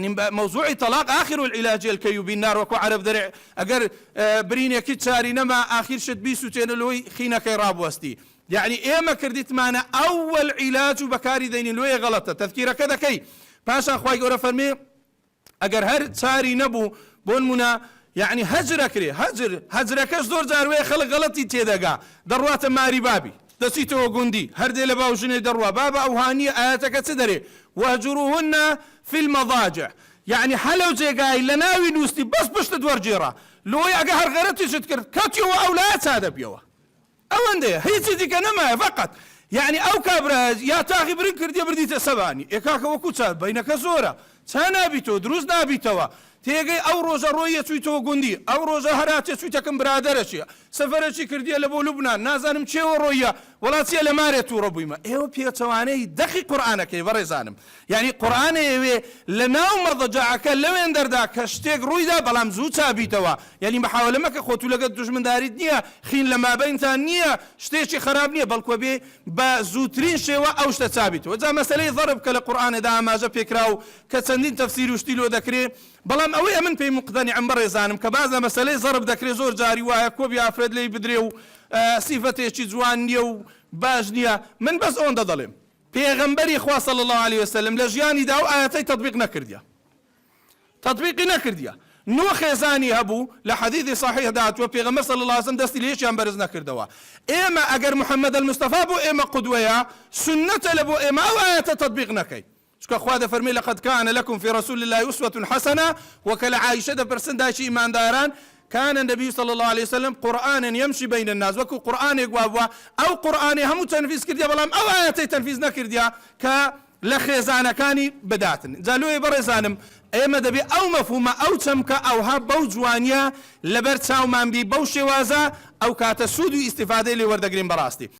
يعني موضوع طلاق آخر العلاج الكي بالنار وكو عرب درع أجر بريني كتشاري نما آخر شد بيسو تينلوي خينا كي راب وستي يعني إما كرديت معنا أول علاج بكاري دين لوي غلطة تذكير كذا كي باشا أخوي قرا فرمي أجر هر تشاري نبو بون منا يعني هجر كري هجر كش دور جاروي خلق غلطي تيدقا دروات ماري بابي دسيتو وقندي هردي لباوشني دروا بابا أو هانية آياتك تدري وهجروهن في المضاجع يعني حلو جيقاي لناوي نوستي بس بشت دور جيرا لو يقهر غرتي شتكر كاتيو أولاد هذا بيوا أو عنده هي سيدك نما فقط يعني أو كابراج يا تاخي برنكر دي بردي تسباني إكاك وكو تساب بينك زورا تنابيتو دروز نابيتوا تيجي أو روزا روية سويتو قندي أو روزا هراتي سويتكم برادرشي سفرشي كردي لبو لبنان نازانم چه روية ولا تي لماريتو ربويما ايو بيتواني دقي قرآنك بريزانم يعني قرآن ايوه لناو مرضجاعك لوين درداك اشتيق رويدا بلام زوتا بيتوا يعني محاولة مكا خوتو لقد دجمن داريد نية خين لما بينتان نية شتيشي خراب نية بلكو بي بزوترين شيوا او شتا ثابتو وزا مسألة ضرب كالقرآن دا ما جا بيكراو كتسندين تفسيري وشتيلو ذكري بلام اوي من بي مقدني عن بريزانم كبازا مسألة ضرب ذكري زور جاري وها كوبي افريد لي بدريو صفتێکی جوان نییە و باش نییە من بەس ئەوەندە دەڵێم پێغەمبەری خوا صلی الله عليه وسلم لە ژیانیدا ئەو ئاەتەی تەطبیقی نەکردیە نوح خێزانی هەبوو لە حەدیثی صحیح داتووە پێغەمبەر صلی الله عليه وسلم دەستی لە هیچیان بەرز نەکردەوە ئێمە ئەگەر محەممەد المستەفا بۆ ئێمە قودوەیە سنەتە لە بۆ ئێمە ئەو ئاەتە تەطبیق نەکەی چکە خوا دەفەرمێ لەقەد كان لكم في رسول الله أسوة حسنة وکە لە عایشە دەپرسن داشی ئیمانداران كان النبي صلى الله عليه وسلم قرآنا يمشي بين الناس وكو قرآن يقوابوا أو قرآن هم تنفيذ كرديا بلام أو آياتي تنفيذ نكرديا كلخيزانا كاني بداتن زالوي برزانم ايما دبي او مفهومة او تمكة او هاب بو جوانيا لبرتساو من بي بو شوازا او كاتا سودو استفادة لي وردقرين براستي